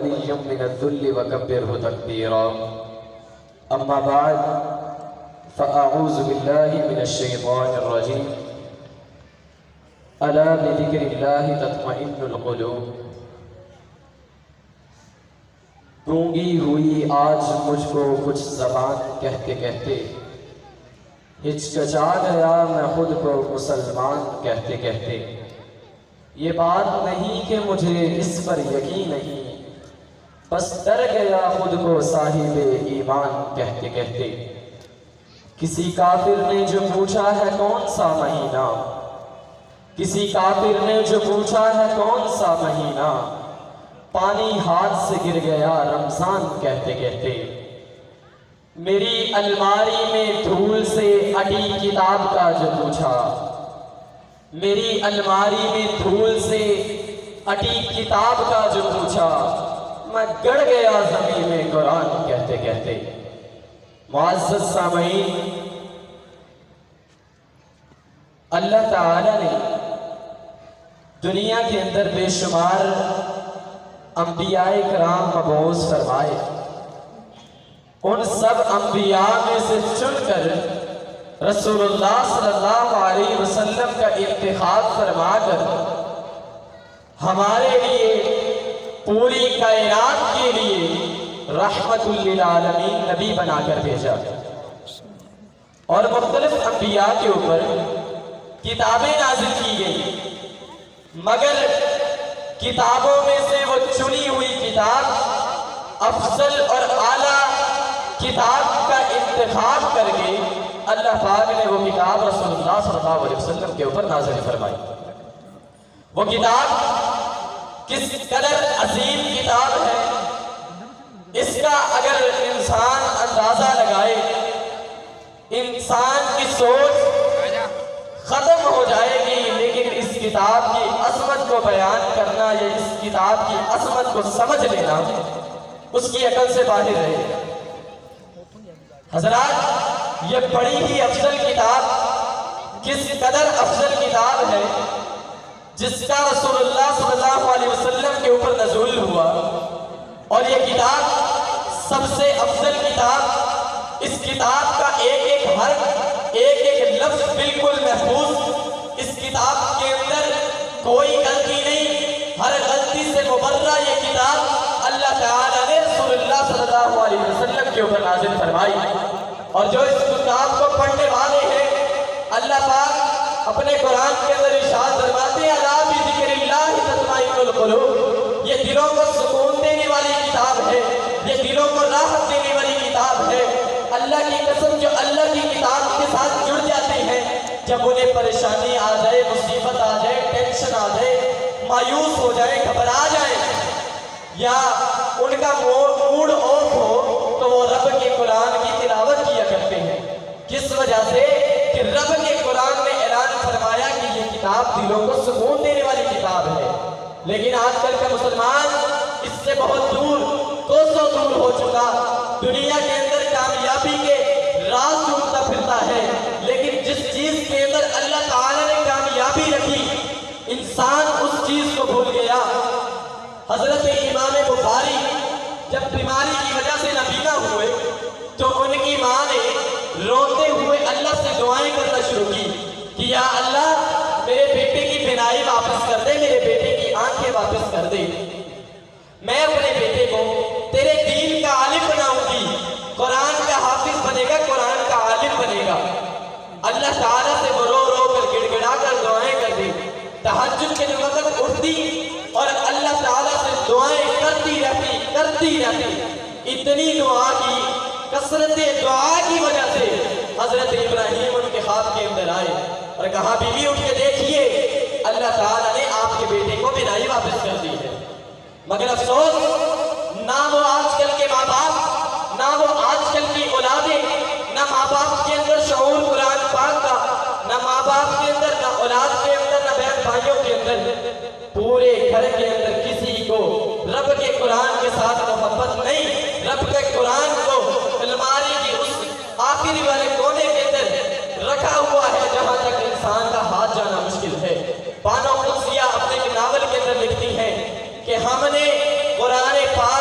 وليا من الذل وكبره تكبيرا. أما بعد فأعوذ بالله من الشيطان الرجيم. ألا بذكر الله تطمئن القلوب. گونگی ہوئی آج مجھ کو کچھ زبان کہتے کہتے، ہچکچا گیا میں خود کو مسلمان کہتے کہتے. یہ بات نہیں کہ مجھے اس پر یقین نہیں، بس ڈر گیا خود کو صاحب ایمان کہتے کہتے. کسی کافر نے جو پوچھا ہے کون سا مہینہ، کسی کافر نے جو پوچھا ہے کون سا مہینہ، پانی ہاتھ سے گر گیا رمضان کہتے کہتے. میری الماری میں دھول سے اٹی کتاب کا جو پوچھا، میری الماری میں دھول سے اٹی کتاب کا جو پوچھا، میں گڑ گیا زمین میں قرآن کہتے کہتے. معزز سامعین، اللہ تعالی نے دنیا کے اندر بے شمار انبیاء کرام مبعوث فرمائے. ان سب انبیاء میں سے چن کر رسول اللہ صلی اللہ علیہ وسلم کا انتخاب فرما کر ہمارے لیے پوری کائنات کے لیے رحمت للعالمین نبی بنا کر بھیجا. اور مختلف انبیاء کے اوپر کتابیں نازل کی گئی، مگر کتابوں میں سے وہ چنی ہوئی کتاب افضل اور اعلیٰ کتاب کا انتخاب کر کے اللہ پاک نے وہ کتاب رسول اللہ صلی اللہ علیہ وسلم کے اوپر نازل فرمائی. وہ کتاب کس قدر عظیم کتاب ہے، اس کا اگر انسان اندازہ لگائے، انسان کی سوچ ختم ہو جائے گی. لیکن اس کتاب کی عظمت کو بیان کرنا یا اس کتاب کی عظمت کو سمجھ لینا اس کی عقل سے باہر رہے گا. حضرات، یہ بڑی ہی افضل کتاب کس قدر افضل کتاب ہے جس کا رسول اللہ صلی اللہ علیہ وسلم کے اوپر نزول ہوا. اور یہ کتاب سب سے افضل کتاب، اس کتاب کا ایک ایک حرف، ایک ایک لفظ بالکل محفوظ. اس کتاب کے اندر کوئی غلطی نہیں، ہر غلطی سے مبرہ یہ کتاب اللہ تعالیٰ نے رسول اللہ صلی اللہ علیہ وسلم کے اوپر نازل فرمائی. اور جو اس کتاب کو پڑھنے والے ہیں، اللہ پاک اپنے قرآن کے اندر ارشاد فرماتے ہیں الا بذکر اللہ تطمئن القلوب. یہ دلوں کو سکون دینے والی کتاب ہے، یہ دلوں کو راحت دینے والی کتاب ہے. اللہ کی قسم، جو اللہ کی کتاب کے ساتھ جڑ جاتے ہیں، جب انہیں پریشانی آ جائے، مصیبت آ جائے، ٹینشن آ جائے، مایوس ہو جائے، گھبرا جائے، یا ان کا موڈ آف ہو، تو وہ رب کے قرآن کی تلاوت کیا کرتے ہیں. کس وجہ سے؟ کہ رب کے قرآن میں اعلان فرمایا کہ یہ کتاب دلوں کو سکون دینے والی کتاب ہے. لیکن آج کل کا مسلمان اس سے بہت دور، کوسوں دور ہو چکا. دنیا کے اندر کامیابی کے راز ڈھونڈتا پھرتا ہے، لیکن جس چیز کے اندر اللہ تعالی نے کامیابی رکھی، انسان اس چیز کو بھول گیا. حضرت امام بخاری جب بیماری کی وجہ سے نابینا ہوئے تو ان کی ماں نے روتے ہوئے اللہ سے دعائیں کرنا شروع کی کہ یا اللہ میرے بیٹے کی بینائی واپس کر دے، میرے بیٹے کی آنکھیں واپس کر دے. میں اپنے بیٹے کو تیرے دین کا عالم بناؤں گی، قرآن کا حافظ بنے گا، قرآن کا عالم بنے گا. اللہ تعالیٰ سے وہ رو رو کر گڑ گڑا کر دعائیں کر دی. تہجد کے وقت اٹھتی اور اللہ تعالیٰ سے دعائیں کرتی رہتی. اتنی دعا کی، کثرت دعا کی وجہ سے حضرت ابراہیم ان کے خواب کے اندر آئے اور کہا بیوی اٹھ کے دیکھیے، اللہ تعالیٰ نے آپ کے بیٹے کو بینائی واپس کر دی ہے. مگر افسوس، نہ وہ آج کل کے ماں باپ، نہ وہ آج کل کی اولادیں، نہ ماں باپ کے اندر شعور قرآن پاک کا، نہ ماں باپ کے اندر، نہ اولاد کے اندر، نہ بہن بھائیوں کے اندر، پورے گھر کے اندر کسی کو رب کے قرآن کے ساتھ محبت نہیں. رب کے قرآن کو الماری کی اس آخری والے کونے کے اندر رکھا ہوا ہے جہاں تک انسان کا ہاتھ جانا مشکل ہے. بانو قدسیہ اپنے ناول کے اندر لکھتی ہیں کہ ہم نے قرآن پاک